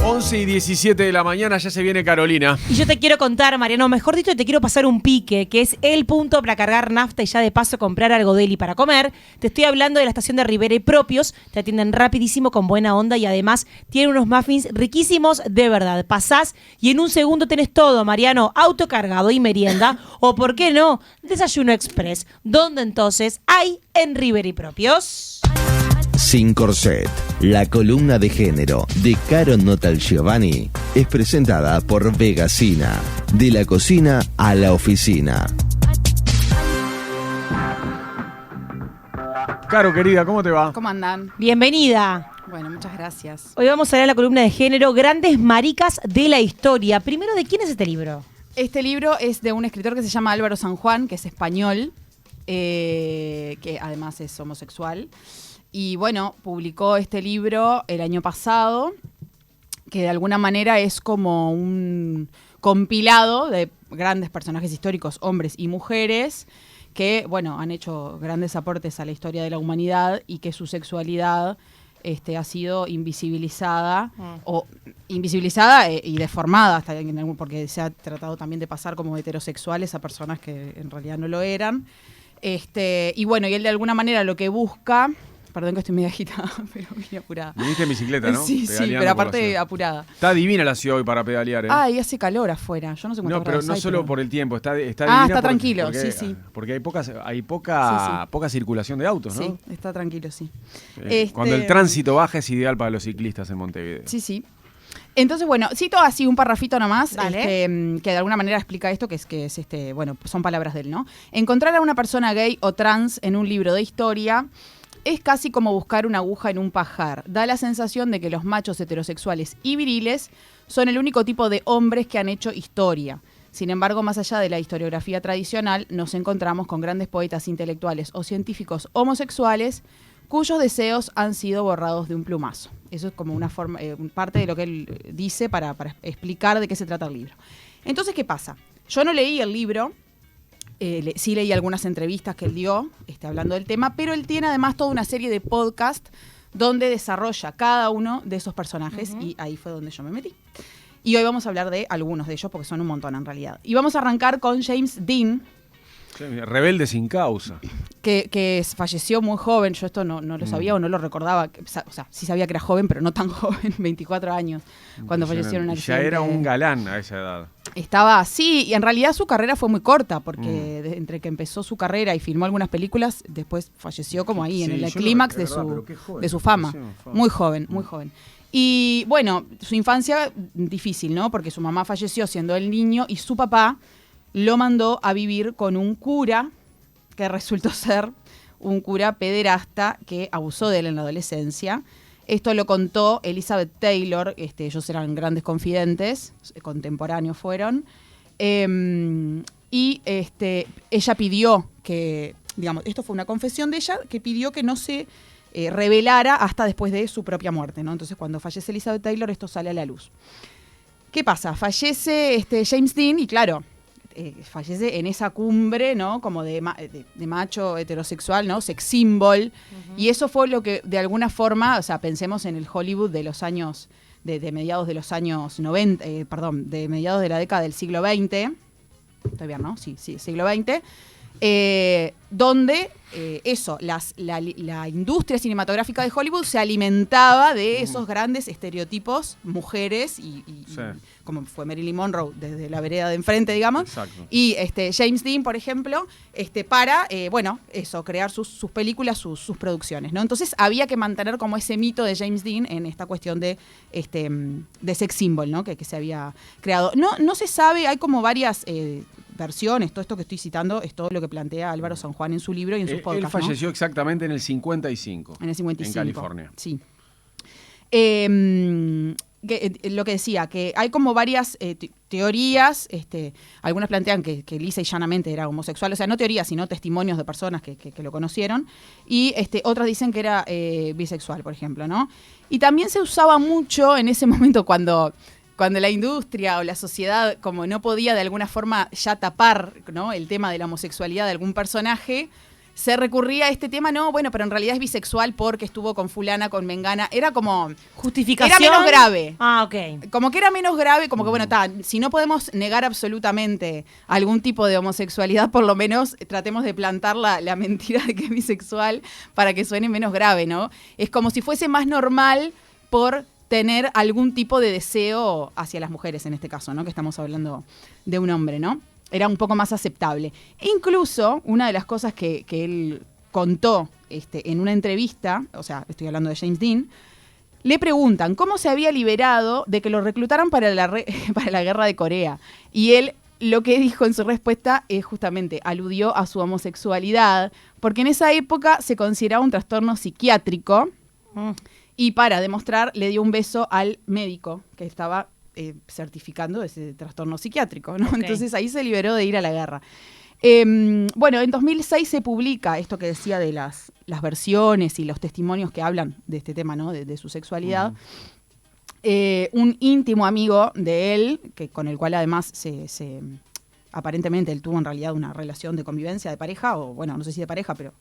11:17 de la mañana, ya se viene Carolina. Y yo te quiero contar, Mariano, mejor dicho, te quiero pasar un pique, que es el punto para cargar nafta y ya de paso comprar algo deli para comer. Te estoy hablando de la estación de Rivera y Propios. Te atienden rapidísimo, con buena onda y además tienen unos muffins riquísimos de verdad. Pasás y en un segundo tenés todo, Mariano, autocargado y merienda. O, ¿por qué no? Desayuno express. ¿Dónde entonces? Hay en Rivera y Propios. Sin Corset, la columna de género de Caro Notal Giovanni es presentada por Vegasina, de la cocina a la oficina. Caro, querida, ¿cómo te va? ¿Cómo andan? Bienvenida. Bueno, muchas gracias. Hoy vamos a leer la columna de género Grandes Maricas de la Historia. Primero, ¿de quién es este libro? Este libro es de un escritor que se llama Álvaro San Juan, que es español, que además es homosexual. Y bueno, publicó este libro el año pasado, que de alguna manera es como un compilado de grandes personajes históricos, hombres y mujeres, que bueno, han hecho grandes aportes a la historia de la humanidad y que su sexualidad ha sido invisibilizada y deformada, hasta porque se ha tratado también de pasar como heterosexuales a personas que en realidad no lo eran. Y bueno, y él de alguna manera lo que busca... Perdón que estoy medio agitada, pero vine apurada. Viniste en bicicleta, ¿no? Sí, pero aparte apurada. Está divina la ciudad hoy para pedalear, ¿eh? Ah, y hace calor afuera. Yo no sé cuánto. No, pero no solo por el tiempo, está divina. Está tranquilo, porque, sí. Porque hay poca circulación de autos, ¿no? Sí, está tranquilo, sí. Cuando el tránsito baja es ideal para los ciclistas en Montevideo. Sí. Entonces, bueno, cito así un parrafito nomás, Dale. que de alguna manera explica esto, que es bueno, son palabras de él, ¿no? Encontrar a una persona gay o trans en un libro de historia es casi como buscar una aguja en un pajar. Da la sensación de que los machos heterosexuales y viriles son el único tipo de hombres que han hecho historia. Sin embargo, más allá de la historiografía tradicional, nos encontramos con grandes poetas intelectuales o científicos homosexuales cuyos deseos han sido borrados de un plumazo. Eso es como una forma, parte de lo que él dice para explicar de qué se trata el libro. Entonces, ¿qué pasa? Yo no leí el libro. Sí leí algunas entrevistas que él dio hablando del tema, pero él tiene además toda una serie de podcasts donde desarrolla cada uno de esos personajes y ahí fue donde yo me metí. Y hoy vamos a hablar de algunos de ellos porque son un montón en realidad. Y vamos a arrancar con James Dean. Rebelde sin causa. Que falleció muy joven. Yo esto no lo sabía o no lo recordaba. O sea, sí sabía que era joven, pero no tan joven, 24 años, cuando falleció en un accidente. Ya era un galán a esa edad. Estaba así, y en realidad su carrera fue muy corta, porque entre que empezó su carrera y filmó algunas películas, después falleció como ahí, en el clímax de su fama. Muy joven. Y bueno, su infancia difícil, ¿no? Porque su mamá falleció siendo él niño y su papá lo mandó a vivir con un cura que resultó ser un cura pederasta que abusó de él en la adolescencia. Esto lo contó Elizabeth Taylor, ellos eran grandes confidentes, contemporáneos fueron, y ella pidió que, digamos, esto fue una confesión de ella, que pidió que no se revelara hasta después de su propia muerte, ¿no? Entonces, cuando fallece Elizabeth Taylor, esto sale a la luz. ¿Qué pasa? Fallece James Dean y claro, fallece en esa cumbre, ¿no? Como de macho heterosexual, ¿no? Sex symbol. Y eso fue lo que, de alguna forma, o sea, pensemos en el Hollywood de los años, de mediados de los años 90, de mediados de la década del siglo XX. ¿Está bien, no? Sí, siglo XX. Donde la industria cinematográfica de Hollywood se alimentaba de esos grandes estereotipos, mujeres y como fue Marilyn Monroe desde la vereda de enfrente, digamos. Exacto. Y James Dean, por ejemplo, para crear sus películas, sus producciones, ¿no? Entonces había que mantener como ese mito de James Dean en esta cuestión de sex symbol, ¿no? Que se había creado. No se sabe, hay como varias versiones, todo esto que estoy citando es todo lo que plantea Álvaro San Juan en su libro y en sus podcasts. Él falleció exactamente en el 55. En el 55. En California. Sí. Lo que decía, que hay como varias teorías, algunas plantean que lisa y llanamente era homosexual, o sea, no teorías, sino testimonios de personas que lo conocieron, y otras dicen que era bisexual, por ejemplo, ¿no? Y también se usaba mucho en ese momento cuando la industria o la sociedad como no podía de alguna forma ya tapar, ¿no?, el tema de la homosexualidad de algún personaje, se recurría a este tema, no, bueno, pero en realidad es bisexual porque estuvo con fulana, con mengana. Era como... Justificación. Era menos grave. Ah, ok. Como que era menos grave, como que bueno, si no podemos negar absolutamente algún tipo de homosexualidad, por lo menos tratemos de plantar la mentira de que es bisexual para que suene menos grave, ¿no? Es como si fuese más normal por tener algún tipo de deseo hacia las mujeres en este caso, ¿no? Que estamos hablando de un hombre, ¿no? Era un poco más aceptable. Incluso, una de las cosas que él contó en una entrevista, o sea, estoy hablando de James Dean, le preguntan cómo se había liberado de que lo reclutaran para la guerra de Corea. Y él lo que dijo en su respuesta es justamente, aludió a su homosexualidad, porque en esa época se consideraba un trastorno psiquiátrico, y para demostrar le dio un beso al médico que estaba certificando ese trastorno psiquiátrico, ¿no? Okay. Entonces ahí se liberó de ir a la guerra. Bueno, en 2006 se publica esto que decía de las versiones y los testimonios que hablan de este tema, ¿no? De su sexualidad. Un íntimo amigo de él, con el cual además aparentemente él tuvo en realidad una relación de convivencia de pareja, o bueno, no sé si de pareja, pero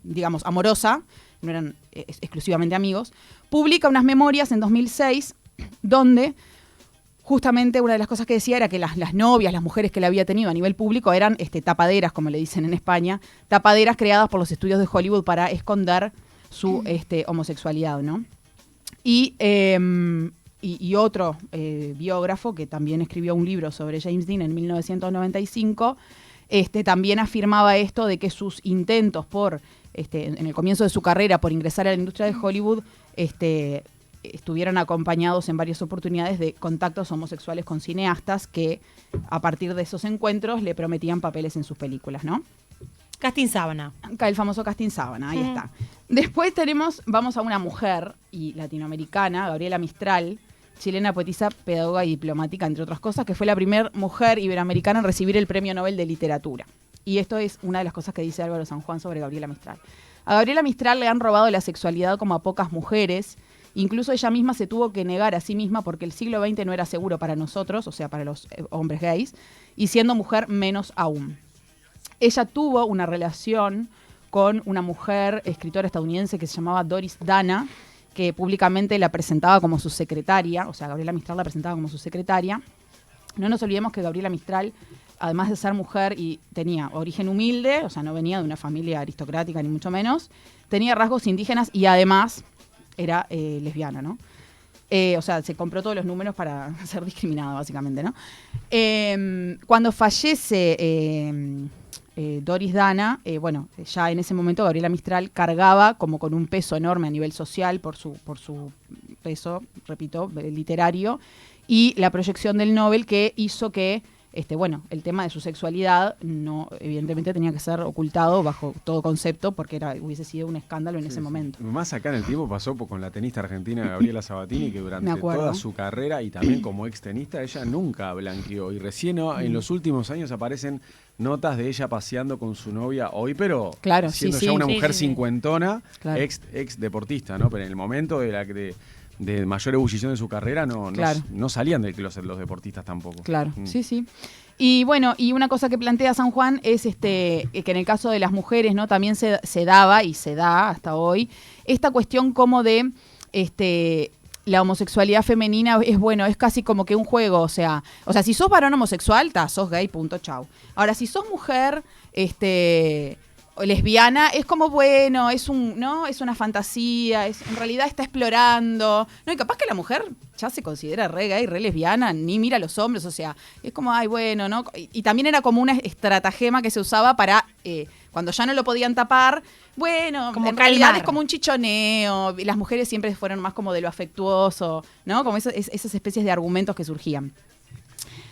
digamos amorosa, no eran exclusivamente amigos, publica unas memorias en 2006 donde justamente una de las cosas que decía era que las novias, las mujeres que él había tenido a nivel público eran tapaderas, como le dicen en España, tapaderas creadas por los estudios de Hollywood para esconder su homosexualidad, ¿no? Y otro biógrafo que también escribió un libro sobre James Dean en 1995, también afirmaba esto de que sus intentos por, en el comienzo de su carrera, por ingresar a la industria de Hollywood, estuvieron acompañados en varias oportunidades de contactos homosexuales con cineastas que a partir de esos encuentros le prometían papeles en sus películas, ¿no? Casting sábana. El famoso casting sábana, ahí está. Después vamos a una mujer y latinoamericana, Gabriela Mistral, chilena, poetisa, pedagoga y diplomática, entre otras cosas, que fue la primera mujer iberoamericana en recibir el Premio Nobel de Literatura. Y esto es una de las cosas que dice Álvaro San Juan sobre Gabriela Mistral. A Gabriela Mistral le han robado la sexualidad como a pocas mujeres. Incluso ella misma se tuvo que negar a sí misma porque el siglo XX no era seguro para nosotros, o sea, para los hombres gays, y siendo mujer menos aún. Ella tuvo una relación con una mujer escritora estadounidense que se llamaba Doris Dana, que públicamente la presentaba como su secretaria, o sea, Gabriela Mistral la presentaba como su secretaria. No nos olvidemos que Gabriela Mistral, además de ser mujer y tenía origen humilde, o sea, no venía de una familia aristocrática ni mucho menos, tenía rasgos indígenas y además era lesbiana, ¿no? O sea, se compró todos los números para ser discriminada, básicamente, ¿no? Cuando fallece Doris Dana, bueno, ya en ese momento Gabriela Mistral cargaba como con un peso enorme a nivel social por su peso, repito, literario, y la proyección del Nobel que hizo que bueno, el tema de su sexualidad no, evidentemente tenía que ser ocultado bajo todo concepto porque hubiese sido un escándalo en ese momento. Más acá en el tiempo pasó con la tenista argentina Gabriela Sabatini, que durante toda su carrera y también como ex tenista ella nunca blanqueó y recién en los últimos años aparecen notas de ella paseando con su novia hoy, pero claro, siendo ya una mujer cincuentona, claro, ex deportista, ¿no? Pero en el momento de mayor ebullición de su carrera no salían del closet los deportistas tampoco. Claro, sí. Y bueno, y una cosa que plantea San Juan es que en el caso de las mujeres, ¿no? También se daba y se da hasta hoy esta cuestión como de la homosexualidad femenina es casi como que un juego, o sea, si sos varón homosexual, sos gay, punto, chau. Ahora, si sos mujer, lesbiana, es como bueno, es una fantasía, en realidad está explorando, ¿no? Y capaz que la mujer ya se considera re gay, re lesbiana, ni mira a los hombres, o sea, es como, ay, bueno, ¿no? Y también era como una estratagema que se usaba para, cuando ya no lo podían tapar, bueno, como en realidad es como un chichoneo, y las mujeres siempre fueron más como de lo afectuoso, ¿no? Como esas especies de argumentos que surgían.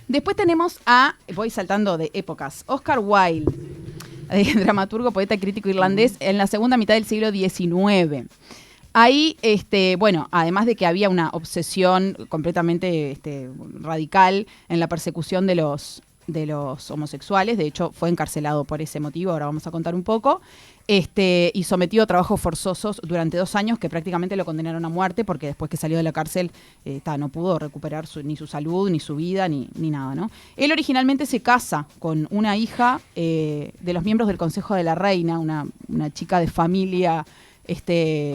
Después tenemos voy saltando de épocas, Oscar Wilde, dramaturgo, poeta y crítico irlandés en la segunda mitad del siglo XIX. Ahí, bueno, además de que había una obsesión completamente radical en la persecución de los homosexuales, de hecho fue encarcelado por ese motivo, ahora vamos a contar un poco, y sometido a trabajos forzosos durante 2 años que prácticamente lo condenaron a muerte porque después que salió de la cárcel no pudo recuperar ni su salud, ni su vida, ni nada, ¿no? Él originalmente se casa con una hija de los miembros del Consejo de la Reina, una chica de familia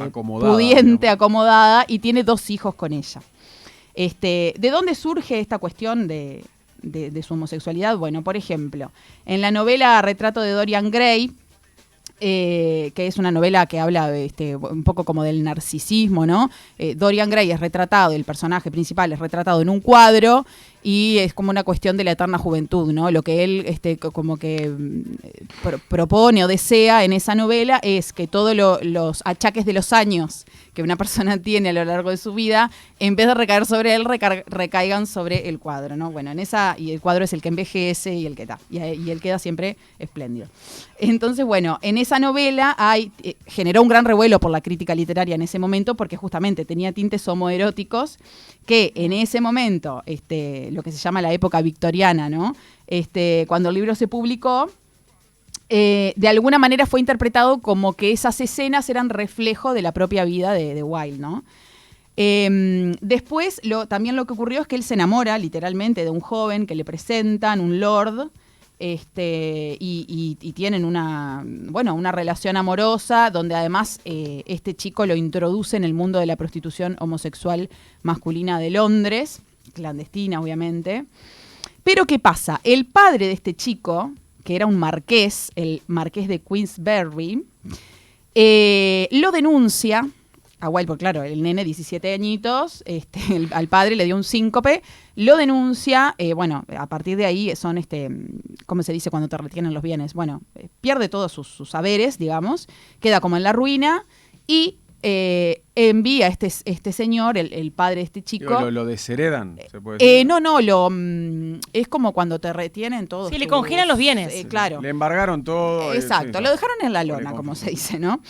acomodada, pudiente, acomodada, y tiene 2 hijos con ella. ¿De dónde surge esta cuestión de su homosexualidad? Bueno, por ejemplo, en la novela Retrato de Dorian Gray, que es una novela que habla un poco como del narcisismo, ¿no? Dorian Gray es retratado, el personaje principal es retratado en un cuadro y es como una cuestión de la eterna juventud, ¿no? Lo que él como que propone o desea en esa novela es que todos los achaques de los años que una persona tiene a lo largo de su vida, en vez de recaer sobre él, recaigan sobre el cuadro, ¿no? Bueno, y el cuadro es el que envejece y el que da, y él queda siempre espléndido. Entonces, bueno, en esa novela generó un gran revuelo por la crítica literaria en ese momento, porque justamente tenía tintes homoeróticos que en ese momento, lo que se llama la época victoriana, ¿no? Cuando el libro se publicó, de alguna manera fue interpretado como que esas escenas eran reflejo de la propia vida de Wilde, ¿no? Después, también lo que ocurrió es que él se enamora literalmente de un joven que le presentan, un lord, y tienen una relación amorosa donde además este chico lo introduce en el mundo de la prostitución homosexual masculina de Londres, clandestina obviamente. Pero ¿qué pasa? El padre de este chico, que era un marqués, el marqués de Queensberry, lo denuncia a Wilde, porque claro, el nene, 17 añitos, al padre le dio un síncope, lo denuncia, a partir de ahí son, ¿cómo se dice cuando te retienen los bienes? Bueno, pierde todos sus saberes, digamos, queda como en la ruina y envía a este señor, el padre de este chico. ¿Lo desheredan? ¿Se puede decir? Es como cuando te retienen todos. Sí, le congelan los bienes. Claro. Le embargaron todo. Exacto, lo dejaron en la lona, como se dice, ¿no?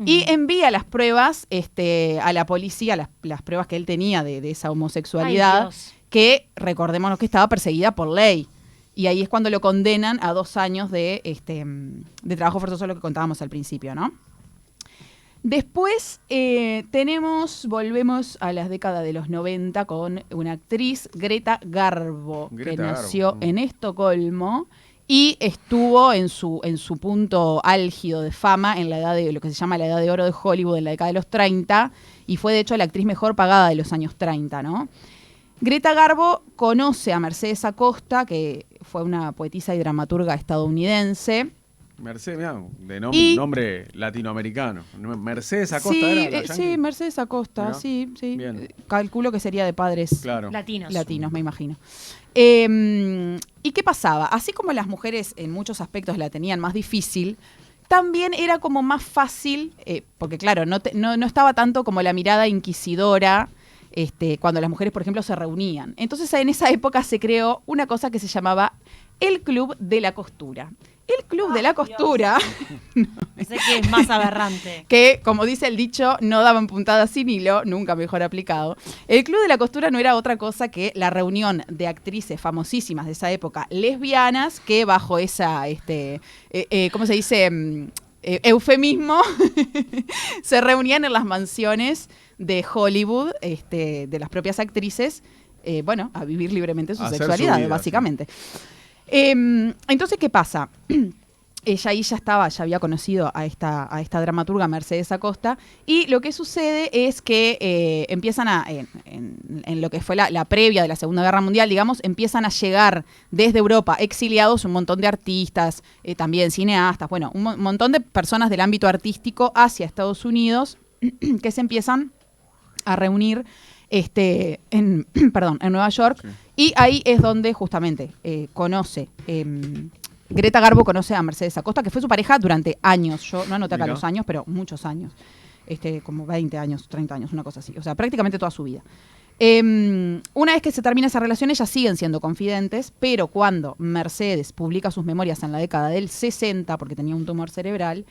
Y envía las pruebas a la policía, las pruebas que él tenía de esa homosexualidad, que recordémonos que estaba perseguida por ley. Y ahí es cuando lo condenan a 2 años de trabajo forzoso, lo que contábamos al principio, ¿no? Después volvemos a las décadas de los 90 con una actriz, Greta Garbo, que nació en Estocolmo y estuvo en su punto álgido de fama en la edad de lo que se llama la edad de oro de Hollywood en la década de los 30 y fue de hecho la actriz mejor pagada de los años 30, ¿no? Greta Garbo conoce a Mercedes Acosta, que fue una poetisa y dramaturga estadounidense. Mercedes, mirá, nombre latinoamericano. Mercedes Acosta era la sí, Mercedes Acosta, mirá. Sí. Bien. Calculo que sería de padres latinos, me imagino. ¿Y qué pasaba? Así como las mujeres en muchos aspectos la tenían más difícil, también era como más fácil, porque claro, no estaba tanto como la mirada inquisidora cuando las mujeres, por ejemplo, se reunían. Entonces, en esa época se creó una cosa que se llamaba el Club de la Costura. El Club de la Costura. No sé qué es más aberrante. Que, como dice el dicho, no daban puntadas sin hilo, nunca mejor aplicado. El Club de la Costura no era otra cosa que la reunión de actrices famosísimas de esa época, lesbianas, que bajo esa, ¿cómo se dice? Eufemismo, se reunían en las mansiones de Hollywood, de las propias actrices, a vivir libremente su sexualidad, vida, básicamente. Sí. Entonces, ¿qué pasa? Ella ahí ya había conocido a esta dramaturga Mercedes Acosta, y lo que sucede es que empiezan en lo que fue la previa de la Segunda Guerra Mundial, digamos, empiezan a llegar desde Europa exiliados un montón de artistas, también cineastas, un montón de personas del ámbito artístico hacia Estados Unidos que se empiezan a reunir en Nueva York. Sí. Y ahí es donde justamente Greta Garbo conoce a Mercedes Acosta, que fue su pareja durante años. Yo no anoté acá los años, pero muchos años. Como 20 años, 30 años, una cosa así. O sea, prácticamente toda su vida. Una vez que se termina esa relación, ellas siguen siendo confidentes, pero cuando Mercedes publica sus memorias en la década del 60, porque tenía un tumor cerebral,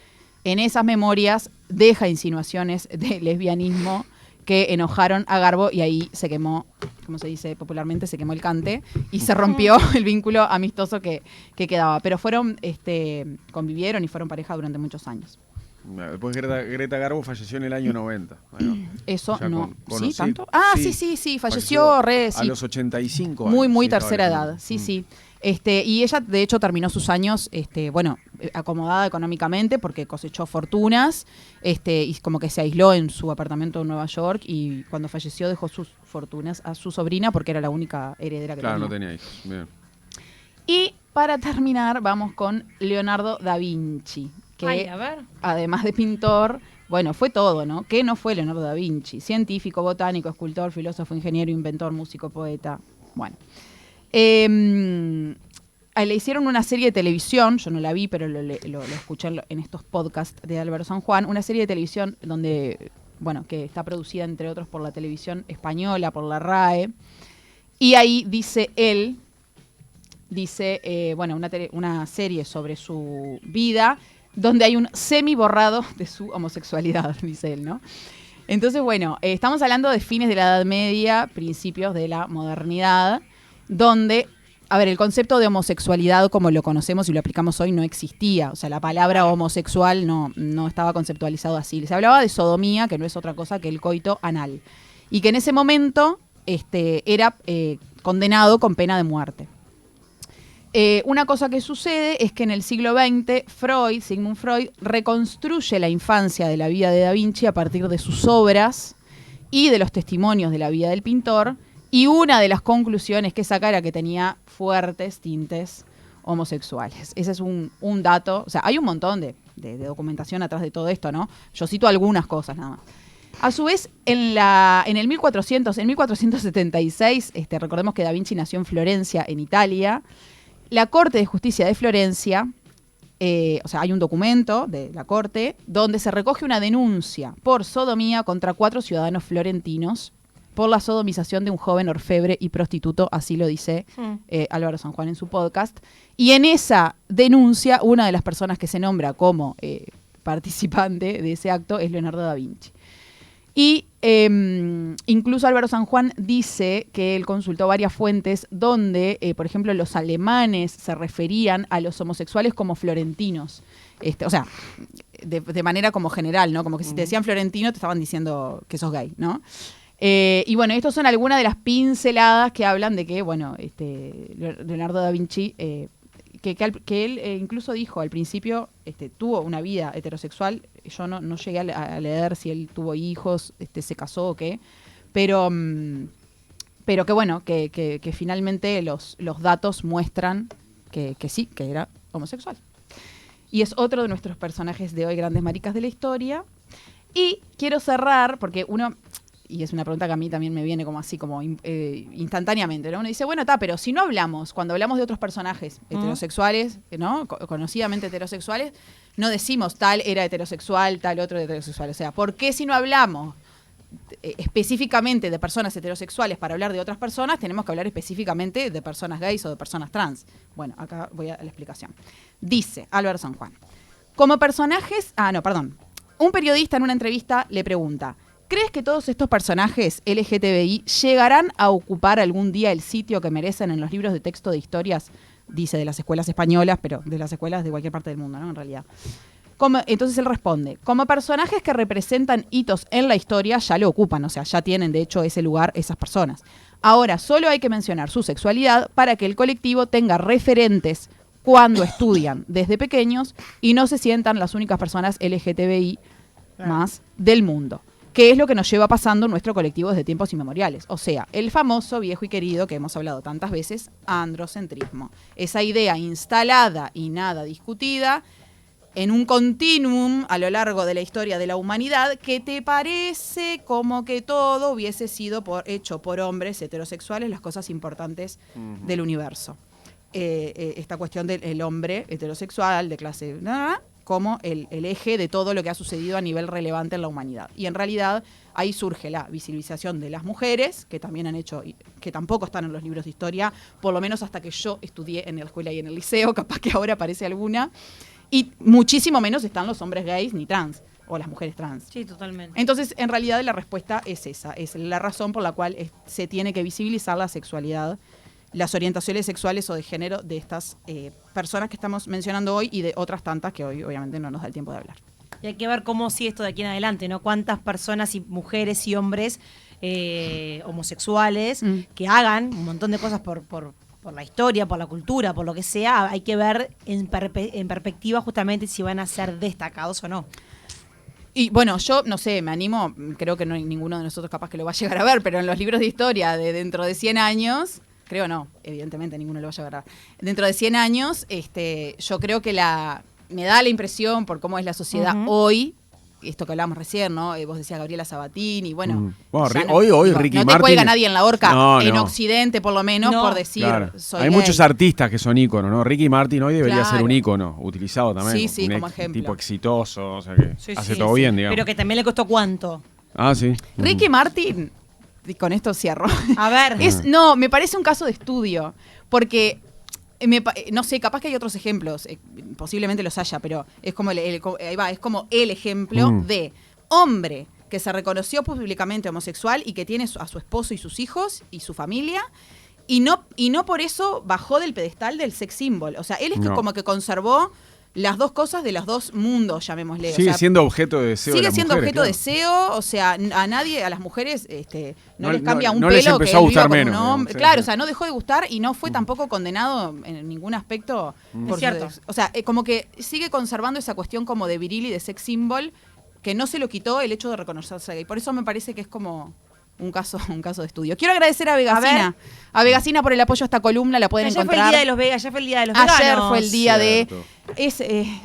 en esas memorias deja insinuaciones de lesbianismo que enojaron a Garbo y ahí se quemó, como se dice popularmente, se quemó el cante y se rompió el vínculo amistoso que quedaba. Pero convivieron y fueron pareja durante muchos años. Después Greta Garbo falleció en el año 90. Bueno, eso no. ¿Sí? sí, ¿Tanto? Sí. Falleció a los 85 años. Muy tercera edad. Sí. Y ella, de hecho, terminó sus años, acomodada económicamente porque cosechó fortunas, y como que se aisló en su apartamento en Nueva York, y cuando falleció dejó sus fortunas a su sobrina porque era la única heredera que tenía. Claro, no tenía hijos. Bien. Y para terminar, vamos con Leonardo da Vinci, que a ver. además de pintor, bueno, fue todo, ¿no? ¿Qué no fue Leonardo da Vinci? Científico, botánico, escultor, filósofo, ingeniero, inventor, músico, poeta. Bueno. Le hicieron una serie de televisión, yo no la vi, pero lo escuché en estos podcasts de Álvaro San Juan, una serie de televisión donde, bueno, que está producida entre otros por la televisión española, por la RAE, y ahí dice él, una serie sobre su vida, donde hay un semi borrado de su homosexualidad, dice él, ¿no? Entonces, bueno, estamos hablando de fines de la Edad Media, principios de la modernidad, donde, a ver, el concepto de homosexualidad como lo conocemos y lo aplicamos hoy no existía. O sea, la palabra homosexual no estaba conceptualizado así. Se hablaba de sodomía, que no es otra cosa que el coito anal. Y que en ese momento era condenado con pena de muerte. Una cosa que sucede es que en el siglo XX, Sigmund Freud, reconstruye la infancia de la vida de Da Vinci a partir de sus obras y de los testimonios de la vida del pintor. Y una de las conclusiones que saca era que tenía fuertes tintes homosexuales. Ese es un dato. O sea, hay un montón de documentación atrás de todo esto, ¿no? Yo cito algunas cosas nada más. A su vez, en 1476, recordemos que Da Vinci nació en Florencia, en Italia. La Corte de Justicia de Florencia, hay un documento de la Corte donde se recoge una denuncia por sodomía contra 4 ciudadanos florentinos por la sodomización de un joven orfebre y prostituto, así lo dice Álvaro San Juan en su podcast. Y en esa denuncia, una de las personas que se nombra como participante de ese acto es Leonardo da Vinci. Y incluso Álvaro San Juan dice que él consultó varias fuentes donde, por ejemplo, los alemanes se referían a los homosexuales como florentinos. De manera como general, ¿no? Como que si te decían florentino te estaban diciendo que sos gay, ¿no? Y bueno, estas son algunas de las pinceladas que hablan de que, bueno, Leonardo da Vinci, que él incluso dijo al principio, tuvo una vida heterosexual. Yo no llegué a leer si él tuvo hijos, se casó o qué, pero que bueno, que finalmente los datos muestran que sí, que era homosexual. Y es otro de nuestros personajes de hoy, grandes maricas de la historia. Y quiero cerrar, porque y es una pregunta que a mí también me viene como así, como instantáneamente, ¿no? Uno dice, bueno, pero si no hablamos, cuando hablamos de otros personajes heterosexuales, ¿no? Conocidamente heterosexuales, no decimos tal era heterosexual, tal otro heterosexual. O sea, ¿por qué si no hablamos específicamente de personas heterosexuales para hablar de otras personas, tenemos que hablar específicamente de personas gays o de personas trans? Bueno, acá voy a la explicación. Dice Álvaro San Juan, como personajes... Un periodista en una entrevista le pregunta, ¿crees que todos estos personajes LGTBI llegarán a ocupar algún día el sitio que merecen en los libros de texto de historias, dice, de las escuelas españolas, pero de las escuelas de cualquier parte del mundo, ¿no? En realidad. Entonces él responde, como personajes que representan hitos en la historia, ya lo ocupan, o sea, ya tienen de hecho ese lugar esas personas. Ahora, solo hay que mencionar su sexualidad para que el colectivo tenga referentes cuando estudian desde pequeños y no se sientan las únicas personas LGTBI más del mundo. Que es lo que nos lleva pasando en nuestro colectivo desde tiempos inmemoriales. O sea, el famoso, viejo y querido, que hemos hablado tantas veces, androcentrismo. Esa idea instalada y nada discutida en un continuum a lo largo de la historia de la humanidad que te parece como que todo hubiese sido hecho por hombres heterosexuales, las cosas importantes del universo. Esta cuestión del hombre heterosexual, de clase... como el eje de todo lo que ha sucedido a nivel relevante en la humanidad. Y en realidad ahí surge la visibilización de las mujeres, que también han hecho, que tampoco están en los libros de historia, por lo menos hasta que yo estudié en la escuela y en el liceo, capaz que ahora aparece alguna, y muchísimo menos están los hombres gays ni trans, o las mujeres trans. Sí, totalmente. Entonces, en realidad la respuesta es esa, es la razón por la cual se tiene que visibilizar la sexualidad, las orientaciones sexuales o de género de estas personas que estamos mencionando hoy y de otras tantas que hoy obviamente no nos da el tiempo de hablar. Y hay que ver cómo sigue esto de aquí en adelante, ¿no? Cuántas personas y mujeres y hombres homosexuales que hagan un montón de cosas por la historia, por la cultura, por lo que sea, hay que ver en perspectiva justamente si van a ser destacados o no. Y bueno, yo no sé, me animo, creo que no hay ninguno de nosotros capaz que lo va a llegar a ver, pero en los libros de historia de dentro de 100 años, creo no, evidentemente ninguno lo va a llegar a ver. Dentro de 100 años, yo creo que me da la impresión por cómo es la sociedad hoy, esto que hablábamos recién, ¿no? Vos decías Gabriela Sabatini, bueno hoy Ricky no Martin, te cuelga nadie en la horca, en no. Occidente por lo menos, por decir, soy hay gay. muchos artistas que son íconos, ¿no? Ricky Martin hoy debería ser un ícono, utilizado también. Sí, como ejemplo. Tipo exitoso, o sea que hace todo bien, digamos. Pero que también le costó ¿cuánto? Ah, sí. Ricky Martin, y con esto cierro. A ver. Me parece un caso de estudio, porque no sé, capaz que hay otros ejemplos, posiblemente los haya, pero es como es como el ejemplo de hombre que se reconoció públicamente homosexual y que tiene a su esposo y sus hijos y su familia, y no por eso bajó del pedestal del sex symbol. O sea, él es que como que conservó las dos cosas de los dos mundos, llamémosle. Sigue siendo objeto de deseo. Sigue de las siendo mujeres, objeto de deseo, o sea, a nadie, a las mujeres, no les cambia un no pelo les empezó que a él gustar viva con menos, un hombre. digamos, Claro, o sea, no dejó de gustar y no fue tampoco condenado en ningún aspecto. Es cierto. O sea, como que sigue conservando esa cuestión como de viril y de sex symbol, que no se lo quitó el hecho de reconocerse gay. Por eso me parece que es como un caso de estudio. Quiero agradecer a Vegasina. A Vegasina por el apoyo a esta columna, la pueden encontrar. Ayer fue el día de los veganos. Ayer fue el día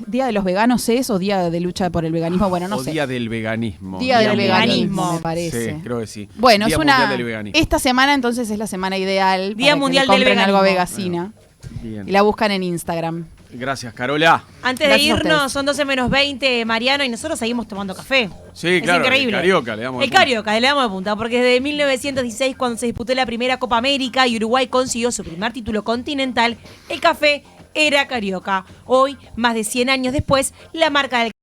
¿Día de los veganos es o día de lucha por el veganismo? Bueno, no sé. Día del veganismo. Día del veganismo, me parece. Sí, creo que sí. Bueno, Día Mundial del Veganismo. Esta semana entonces es la semana ideal. Día para Mundial que le del compren algo a Veganismo. Vegasina. Bien. Y la buscan en Instagram. Gracias, Carola. Antes Gracias a de irnos, ustedes. son 12:20, Mariano, y nosotros seguimos tomando café. Sí, claro, Es increíble. el Carioca le damos de El punta. Carioca, le damos de punta, porque desde 1916, cuando se disputó la primera Copa América y Uruguay consiguió su primer título continental, el café era Carioca. Hoy, más de 100 años después, la marca del